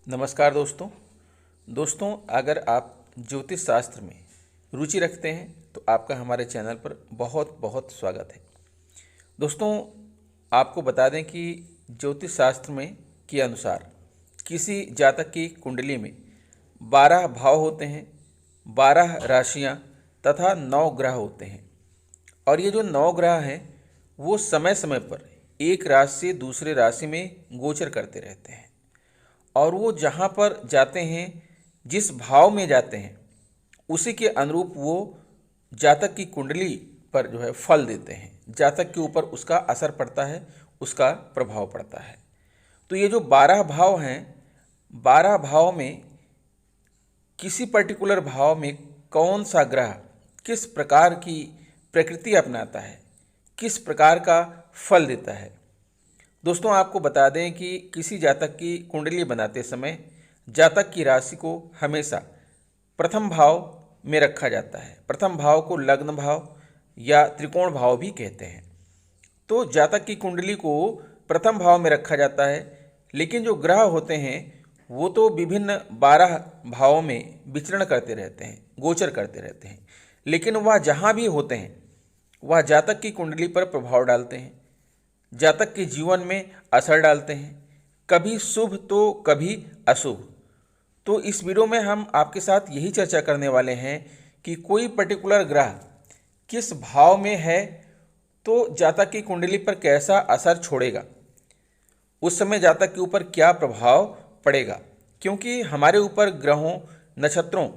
नमस्कार दोस्तों अगर आप ज्योतिष शास्त्र में रुचि रखते हैं तो आपका हमारे चैनल पर बहुत बहुत स्वागत है। दोस्तों, आपको बता दें कि ज्योतिष शास्त्र में के अनुसार किसी जातक की कुंडली में 12 भाव होते हैं, 12 राशियां तथा 9 ग्रह होते हैं। और ये जो 9 ग्रह हैं वो समय समय पर एक राशि से दूसरे राशि में गोचर करते रहते हैं और वो जहाँ पर जाते हैं, जिस भाव में जाते हैं, उसी के अनुरूप वो जातक की कुंडली पर जो है फल देते हैं। जातक के ऊपर उसका असर पड़ता है, उसका प्रभाव पड़ता है। तो ये जो 12 भाव हैं, 12 भाव में किसी पर्टिकुलर भाव में कौन सा ग्रह किस प्रकार की प्रकृति अपनाता है, किस प्रकार का फल देता है। दोस्तों, आपको बता दें कि किसी जातक की कुंडली बनाते समय जातक की राशि को हमेशा प्रथम भाव में रखा जाता है। प्रथम भाव को लग्न भाव या त्रिकोण भाव भी कहते हैं। तो जातक की कुंडली को प्रथम भाव में रखा जाता है, लेकिन जो ग्रह होते हैं वो तो विभिन्न 12 भावों में विचरण करते रहते हैं, गोचर करते रहते हैं। लेकिन वह जहाँ भी होते हैं वह जातक की कुंडली पर प्रभाव डालते हैं, जातक के जीवन में असर डालते हैं, कभी शुभ तो कभी अशुभ। तो इस वीडियो में हम आपके साथ यही चर्चा करने वाले हैं कि कोई पर्टिकुलर ग्रह किस भाव में है तो जातक की कुंडली पर कैसा असर छोड़ेगा, उस समय जातक के ऊपर क्या प्रभाव पड़ेगा। क्योंकि हमारे ऊपर ग्रहों, नक्षत्रों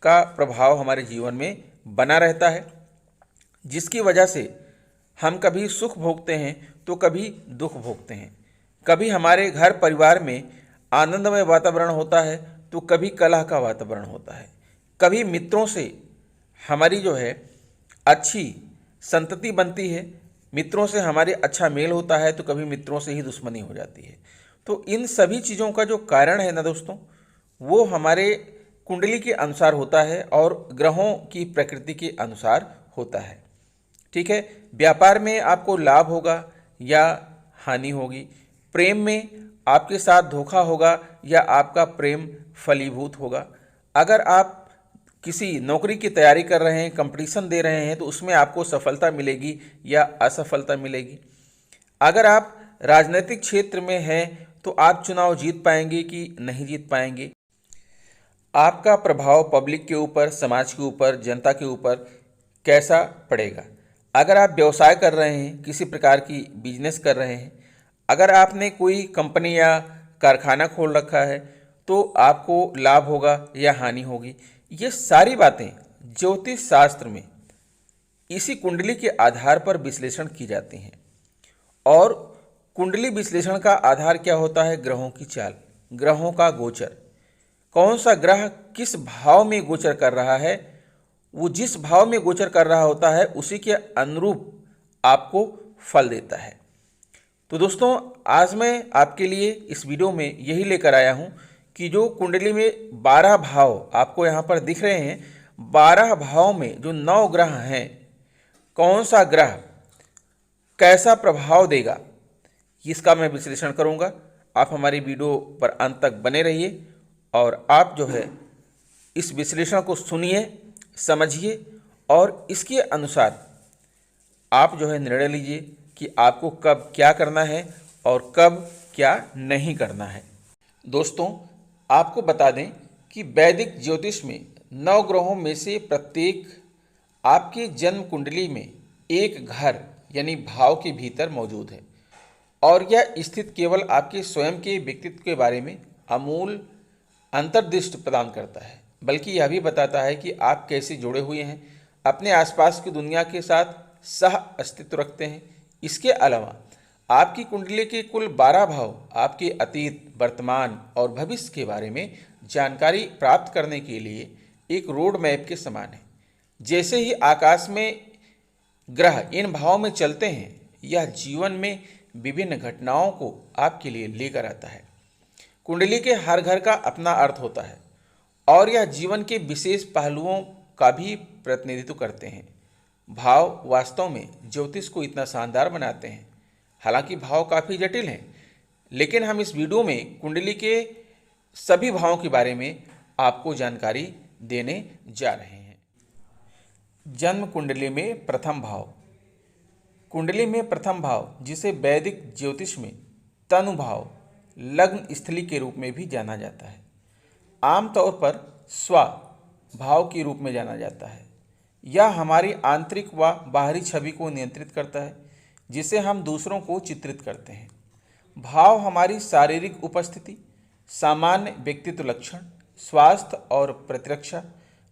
का प्रभाव हमारे जीवन में बना रहता है, जिसकी वजह से हम कभी सुख भोगते हैं तो कभी दुख भोगते हैं। कभी हमारे घर परिवार में आनंदमय वातावरण होता है तो कभी कलह का वातावरण होता है। कभी मित्रों से हमारी जो है अच्छी संतति बनती है, मित्रों से हमारे अच्छा मेल होता है, तो कभी मित्रों से ही दुश्मनी हो जाती है। तो इन सभी चीज़ों का जो कारण है ना दोस्तों, वो हमारे कुंडली के अनुसार होता है और ग्रहों की प्रकृति के अनुसार होता है। ठीक है, व्यापार में आपको लाभ होगा या हानि होगी, प्रेम में आपके साथ धोखा होगा या आपका प्रेम फलीभूत होगा। अगर आप किसी नौकरी की तैयारी कर रहे हैं, कंपटीशन दे रहे हैं, तो उसमें आपको सफलता मिलेगी या असफलता मिलेगी। अगर आप राजनीतिक क्षेत्र में हैं तो आप चुनाव जीत पाएंगे कि नहीं जीत पाएंगे। आपका प्रभाव पब्लिक के ऊपर, समाज के ऊपर, जनता के ऊपर कैसा पड़ेगा। अगर आप व्यवसाय कर रहे हैं, किसी प्रकार की बिजनेस कर रहे हैं, अगर आपने कोई कंपनी या कारखाना खोल रखा है तो आपको लाभ होगा या हानि होगी। ये सारी बातें ज्योतिष शास्त्र में इसी कुंडली के आधार पर विश्लेषण की जाती हैं। और कुंडली विश्लेषण का आधार क्या होता है? ग्रहों की चाल, ग्रहों का गोचर। कौन सा ग्रह किस भाव में गोचर कर रहा है, वो जिस भाव में गोचर कर रहा होता है उसी के अनुरूप आपको फल देता है। तो दोस्तों, आज मैं आपके लिए इस वीडियो में यही लेकर आया हूँ कि जो कुंडली में 12 भाव आपको यहाँ पर दिख रहे हैं, 12 भाव में जो 9 ग्रह हैं, कौन सा ग्रह कैसा प्रभाव देगा, इसका मैं विश्लेषण करूँगा। आप हमारी वीडियो पर अंत तक बने रहिए और आप जो है इस विश्लेषण को सुनिए, समझिए और इसके अनुसार आप जो है निर्णय लीजिए कि आपको कब क्या करना है और कब क्या नहीं करना है। दोस्तों, आपको बता दें कि वैदिक ज्योतिष में 9 ग्रहों में से प्रत्येक आपकी जन्म कुंडली में एक घर यानी भाव के भीतर मौजूद है और यह स्थित केवल आपके स्वयं के व्यक्तित्व के बारे में अमूल अंतर्दृष्टि प्रदान करता है, बल्कि यह भी बताता है कि आप कैसे जुड़े हुए हैं, अपने आसपास की दुनिया के साथ सह अस्तित्व रखते हैं। इसके अलावा आपकी कुंडली के कुल 12 भाव आपके अतीत, वर्तमान और भविष्य के बारे में जानकारी प्राप्त करने के लिए एक रोड मैप के समान है। जैसे ही आकाश में ग्रह इन भाव में चलते हैं, यह जीवन में विभिन्न घटनाओं को आपके लिए लेकर आता है। कुंडली के हर घर का अपना अर्थ होता है और यह जीवन के विशेष पहलुओं का भी प्रतिनिधित्व करते हैं। भाव वास्तव में ज्योतिष को इतना शानदार बनाते हैं। हालांकि भाव काफ़ी जटिल हैं, लेकिन हम इस वीडियो में कुंडली के सभी भावों के बारे में आपको जानकारी देने जा रहे हैं। जन्म कुंडली में प्रथम भाव। कुंडली में प्रथम भाव, जिसे वैदिक ज्योतिष में तनु भाव, लग्न स्थली के रूप में भी जाना जाता है, आमतौर पर स्वा भाव के रूप में जाना जाता है। यह हमारी आंतरिक व बाहरी छवि को नियंत्रित करता है, जिसे हम दूसरों को चित्रित करते हैं। भाव हमारी शारीरिक उपस्थिति, सामान्य व्यक्तित्व लक्षण, स्वास्थ्य और प्रतिरक्षा,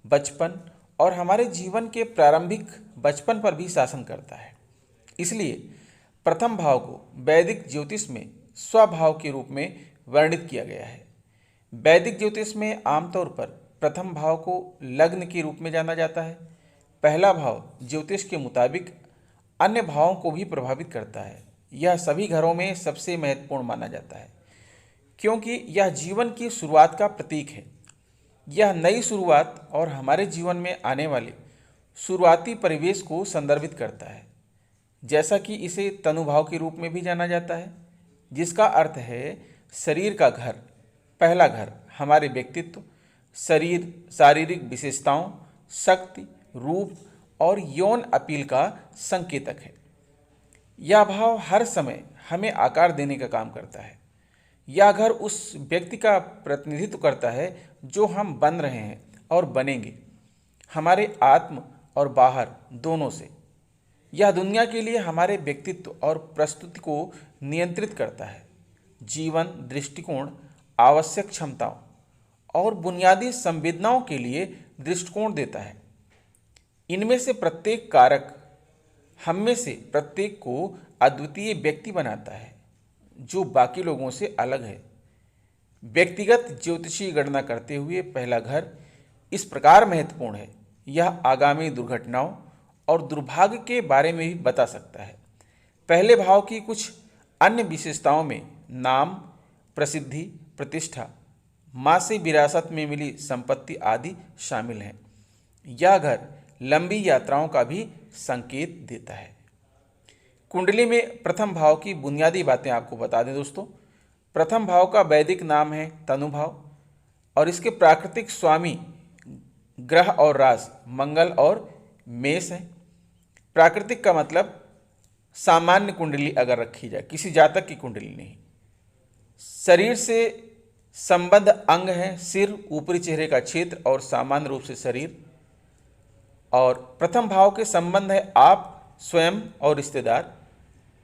बचपन और हमारे जीवन के प्रारंभिक बचपन पर भी शासन करता है। इसलिए प्रथम भाव को वैदिक ज्योतिष में स्वभाव के रूप में वर्णित किया गया है। वैदिक ज्योतिष में आमतौर पर प्रथम भाव को लग्न के रूप में जाना जाता है। पहला भाव ज्योतिष के मुताबिक अन्य भावों को भी प्रभावित करता है। यह सभी घरों में सबसे महत्वपूर्ण माना जाता है, क्योंकि यह जीवन की शुरुआत का प्रतीक है। यह नई शुरुआत और हमारे जीवन में आने वाले शुरुआती परिवेश को संदर्भित करता है। जैसा कि इसे तनुभाव के रूप में भी जाना जाता है, जिसका अर्थ है शरीर का घर। पहला घर हमारे व्यक्तित्व, शरीर, शारीरिक विशेषताओं, शक्ति, रूप और यौन अपील का संकेतक है। यह भाव हर समय हमें आकार देने का काम करता है। यह घर उस व्यक्ति का प्रतिनिधित्व करता है जो हम बन रहे हैं और बनेंगे, हमारे आत्म और बाहर दोनों से। यह दुनिया के लिए हमारे व्यक्तित्व और प्रस्तुति को नियंत्रित करता है। जीवन, दृष्टिकोण, आवश्यक क्षमताओं और बुनियादी संवेदनाओं के लिए दृष्टिकोण देता है। इनमें से प्रत्येक कारक हम में से प्रत्येक को अद्वितीय व्यक्ति बनाता है, जो बाकी लोगों से अलग है। व्यक्तिगत ज्योतिषीय गणना करते हुए पहला घर इस प्रकार महत्वपूर्ण है। यह आगामी दुर्घटनाओं और दुर्भाग्य के बारे में भी बता सकता है। पहले भाव की कुछ अन्य विशेषताओं में नाम, प्रसिद्धि, प्रतिष्ठा, माँ से विरासत में मिली संपत्ति आदि शामिल हैं। यह घर लंबी यात्राओं का भी संकेत देता है। कुंडली में प्रथम भाव की बुनियादी बातें आपको बता दें दोस्तों। प्रथम भाव का वैदिक नाम है तनु भाव और इसके प्राकृतिक स्वामी ग्रह और राशि मंगल और मेष हैं। प्राकृतिक का मतलब सामान्य कुंडली अगर रखी जाए, किसी जातक की कुंडली नहीं। शरीर से संबद्ध अंग हैं सिर, ऊपरी चेहरे का क्षेत्र और सामान्य रूप से शरीर। और प्रथम भाव के संबंध है आप, स्वयं और रिश्तेदार।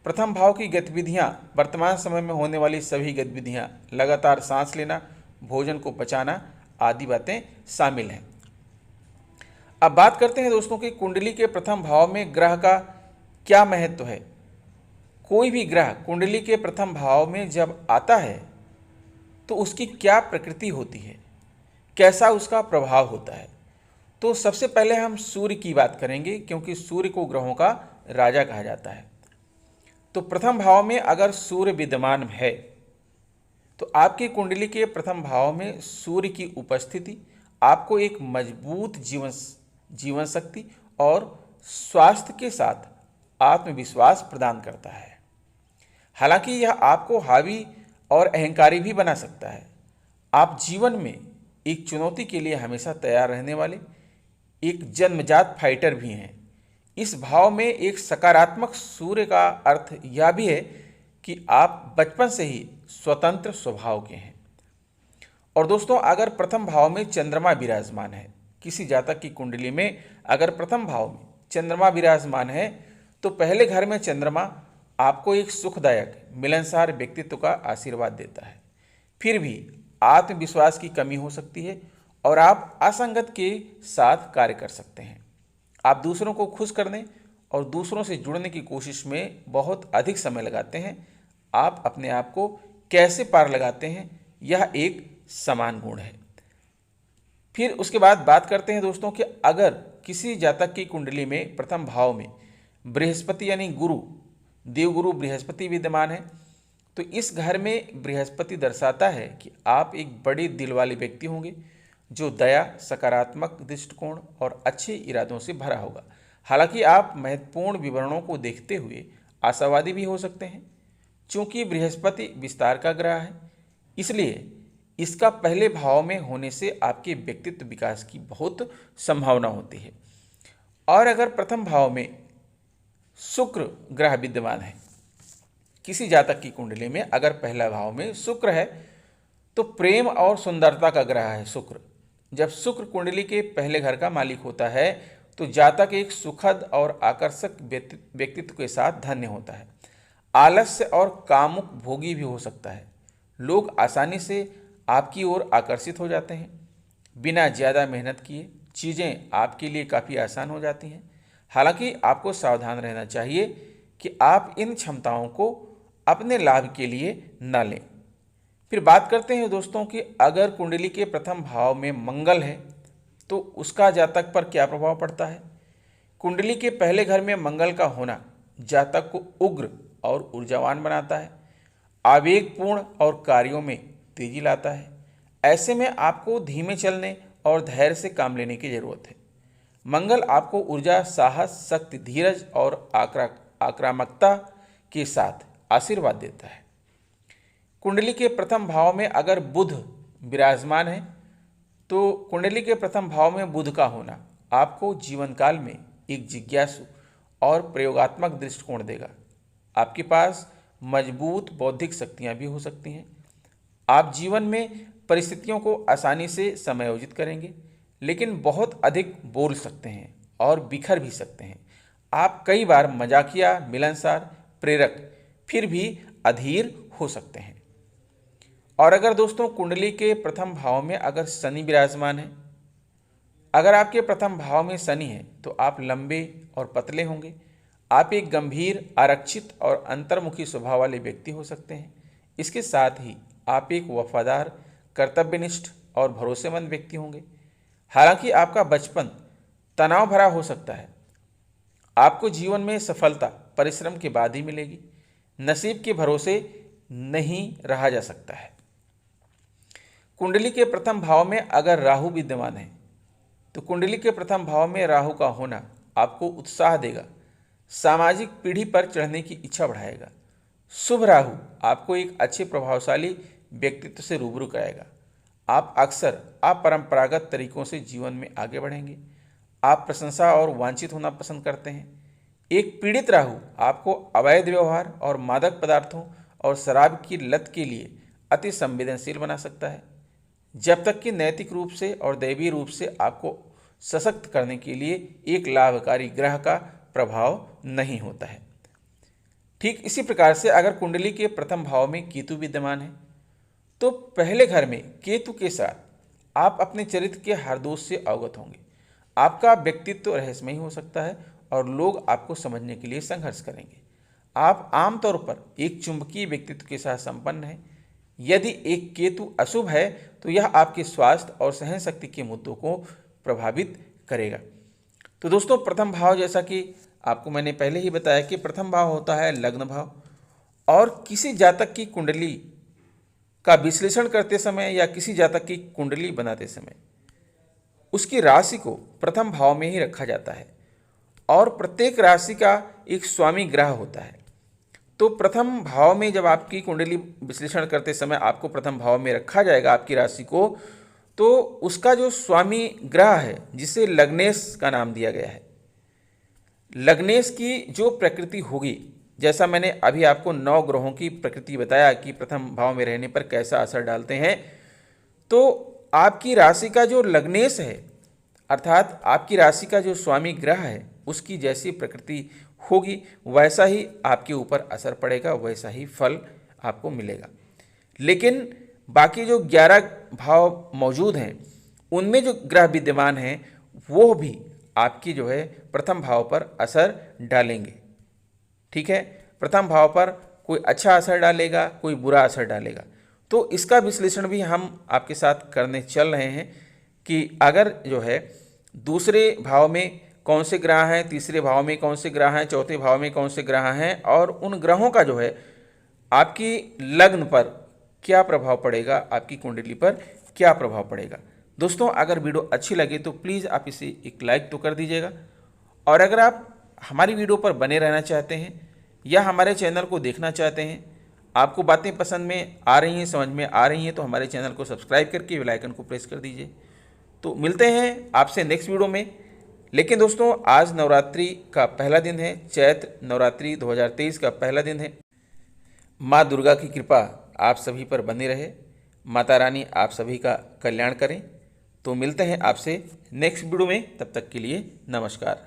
प्रथम भाव की गतिविधियां, वर्तमान समय में होने वाली सभी गतिविधियां, लगातार सांस लेना, भोजन को पचाना आदि बातें शामिल हैं। अब बात करते हैं दोस्तों कि कुंडली के प्रथम भाव में ग्रह का क्या महत्व है। कोई भी ग्रह कुंडली के प्रथम भाव में जब आता है तो उसकी क्या प्रकृति होती है, कैसा उसका प्रभाव होता है। तो सबसे पहले हम सूर्य की बात करेंगे, क्योंकि सूर्य को ग्रहों का राजा कहा जाता है। तो प्रथम भाव में अगर सूर्य विद्यमान है तो आपकी कुंडली के प्रथम भाव में सूर्य की उपस्थिति आपको एक मजबूत जीवन शक्ति और स्वास्थ्य के साथ आत्मविश्वास प्रदान करता है। हालांकि यह आपको हावी और अहंकारी भी बना सकता है। आप जीवन में एक चुनौती के लिए हमेशा तैयार रहने वाले एक जन्मजात फाइटर भी हैं। इस भाव में एक सकारात्मक सूर्य का अर्थ यह भी है कि आप बचपन से ही स्वतंत्र स्वभाव के हैं। और दोस्तों, अगर प्रथम भाव में चंद्रमा विराजमान है, किसी जातक की कुंडली में अगर प्रथम भाव में चंद्रमा विराजमान है तो पहले घर में चंद्रमा आपको एक सुखदायक मिलनसार व्यक्तित्व का आशीर्वाद देता है। फिर भी आत्मविश्वास की कमी हो सकती है और आप असंगत के साथ कार्य कर सकते हैं। आप दूसरों को खुश करने और दूसरों से जुड़ने की कोशिश में बहुत अधिक समय लगाते हैं। आप अपने आप को कैसे पार लगाते हैं, यह एक समान गुण है। फिर उसके बाद बात करते हैं दोस्तों कि अगर किसी जातक की कुंडली में प्रथम भाव में बृहस्पति यानी गुरु, देवगुरु बृहस्पति विद्यमान है तो इस घर में बृहस्पति दर्शाता है कि आप एक बड़े दिल वाले व्यक्ति होंगे जो दया, सकारात्मक दृष्टिकोण और अच्छे इरादों से भरा होगा। हालांकि आप महत्वपूर्ण विवरणों को देखते हुए आशावादी भी हो सकते हैं। चूँकि बृहस्पति विस्तार का ग्रह है, इसलिए इसका पहले भाव में होने से आपके व्यक्तित्व विकास की बहुत संभावना होती है। और अगर प्रथम भाव में शुक्र ग्रह विद्यमान है, किसी जातक की कुंडली में अगर पहला भाव में शुक्र है तो प्रेम और सुंदरता का ग्रह है शुक्र। जब शुक्र कुंडली के पहले घर का मालिक होता है तो जातक एक सुखद और आकर्षक व्यक्तित्व के साथ धन्य होता है। आलस्य और कामुक भोगी भी हो सकता है। लोग आसानी से आपकी ओर आकर्षित हो जाते हैं। बिना ज़्यादा मेहनत किए चीज़ें आपके लिए काफ़ी आसान हो जाती हैं। हालांकि आपको सावधान रहना चाहिए कि आप इन क्षमताओं को अपने लाभ के लिए न लें। फिर बात करते हैं दोस्तों कि अगर कुंडली के प्रथम भाव में मंगल है तो उसका जातक पर क्या प्रभाव पड़ता है। कुंडली के पहले घर में मंगल का होना जातक को उग्र और ऊर्जावान बनाता है, आवेगपूर्ण और कार्यों में तेजी लाता है। ऐसे में आपको धीमे चलने और धैर्य से काम लेने की जरूरत है। मंगल आपको ऊर्जा, साहस, शक्ति, धीरज और आक्रामकता के साथ आशीर्वाद देता है। कुंडली के प्रथम भाव में अगर बुध विराजमान है तो कुंडली के प्रथम भाव में बुध का होना आपको जीवन काल में एक जिज्ञासु और प्रयोगात्मक दृष्टिकोण देगा। आपके पास मजबूत बौद्धिक शक्तियां भी हो सकती हैं। आप जीवन में परिस्थितियों को आसानी से समायोजित करेंगे, लेकिन बहुत अधिक बोल सकते हैं और बिखर भी सकते हैं। आप कई बार मजाकिया, मिलनसार, प्रेरक, फिर भी अधीर हो सकते हैं। और अगर दोस्तों कुंडली के प्रथम भाव में अगर शनि विराजमान है, अगर आपके प्रथम भाव में शनि है तो आप लंबे और पतले होंगे। आप एक गंभीर, आरक्षित और अंतर्मुखी स्वभाव वाले व्यक्ति हो सकते हैं। इसके साथ ही आप एक वफादार, कर्तव्यनिष्ठ और भरोसेमंद व्यक्ति होंगे। हालांकि आपका बचपन तनाव भरा हो सकता है। आपको जीवन में सफलता परिश्रम के बाद ही मिलेगी। नसीब के भरोसे नहीं रहा जा सकता है। कुंडली के प्रथम भाव में अगर राहु विद्यमान है तो कुंडली के प्रथम भाव में राहु का होना आपको उत्साह देगा, सामाजिक पीढ़ी पर चढ़ने की इच्छा बढ़ाएगा। शुभ राहु आपको एक अच्छे प्रभावशाली व्यक्तित्व से रूबरू कराएगा। आप अक्सर अपरंपरागत तरीकों से जीवन में आगे बढ़ेंगे। आप प्रशंसा और वांछित होना पसंद करते हैं। एक पीड़ित राहु आपको अवैध व्यवहार और मादक पदार्थों और शराब की लत के लिए अति संवेदनशील बना सकता है, जब तक कि नैतिक रूप से और दैवीय रूप से आपको सशक्त करने के लिए एक लाभकारी ग्रह का प्रभाव नहीं होता है। ठीक इसी प्रकार से अगर कुंडली के प्रथम भाव में केतु विद्यमान है तो पहले घर में केतु के साथ आप अपने चरित्र के हर दोष से अवगत होंगे। आपका व्यक्तित्व रहस्यमय हो सकता है और लोग आपको समझने के लिए संघर्ष करेंगे। आप आमतौर पर एक चुंबकीय व्यक्तित्व के साथ संपन्न हैं। यदि एक केतु अशुभ है तो यह आपके स्वास्थ्य और सहन शक्ति के मुद्दों को प्रभावित करेगा। तो दोस्तों, प्रथम भाव जैसा कि आपको मैंने पहले ही बताया कि प्रथम भाव होता है लग्न भाव। और किसी जातक की कुंडली का विश्लेषण करते समय या किसी जातक की कुंडली बनाते समय उसकी राशि को प्रथम भाव में ही रखा जाता है और प्रत्येक राशि का एक स्वामी ग्रह होता है। तो प्रथम भाव में जब आपकी कुंडली विश्लेषण करते समय आपको प्रथम भाव में रखा जाएगा आपकी राशि को, तो उसका जो स्वामी ग्रह है जिसे लग्नेश का नाम दिया गया है, लग्नेश की जो प्रकृति होगी, जैसा मैंने अभी आपको 9 ग्रहों की प्रकृति बताया कि प्रथम भाव में रहने पर कैसा असर डालते हैं, तो आपकी राशि का जो लग्नेश है अर्थात आपकी राशि का जो स्वामी ग्रह है उसकी जैसी प्रकृति होगी वैसा ही आपके ऊपर असर पड़ेगा, वैसा ही फल आपको मिलेगा। लेकिन बाकी जो 11 भाव मौजूद हैं उनमें जो ग्रह विद्यमान हैं वो भी आपकी जो है प्रथम भाव पर असर डालेंगे। ठीक है, प्रथम भाव पर कोई अच्छा असर डालेगा, कोई बुरा असर डालेगा। तो इसका विश्लेषण भी हम आपके साथ करने चल रहे हैं कि अगर जो है दूसरे भाव में कौन से ग्रह हैं, तीसरे भाव में कौन से ग्रह हैं, चौथे भाव में कौन से ग्रह हैं और उन ग्रहों का जो है आपकी लग्न पर क्या प्रभाव पड़ेगा, आपकी कुंडली पर क्या प्रभाव पड़ेगा। दोस्तों, अगर वीडियो अच्छी लगे तो प्लीज़ आप इसे एक लाइक तो कर दीजिएगा। और अगर आप हमारी वीडियो पर बने रहना चाहते हैं या हमारे चैनल को देखना चाहते हैं, आपको बातें पसंद में आ रही हैं, समझ में आ रही हैं, तो हमारे चैनल को सब्सक्राइब करके बेल आइकन को प्रेस कर दीजिए। तो मिलते हैं आपसे नेक्स्ट वीडियो में। लेकिन दोस्तों, आज नवरात्रि का पहला दिन है, चैत्र नवरात्रि 2023 का पहला दिन है। माँ दुर्गा की कृपा आप सभी पर बनी रहे, माता रानी आप सभी का कल्याण करें। तो मिलते हैं आपसे नेक्स्ट वीडियो में, तब तक के लिए नमस्कार।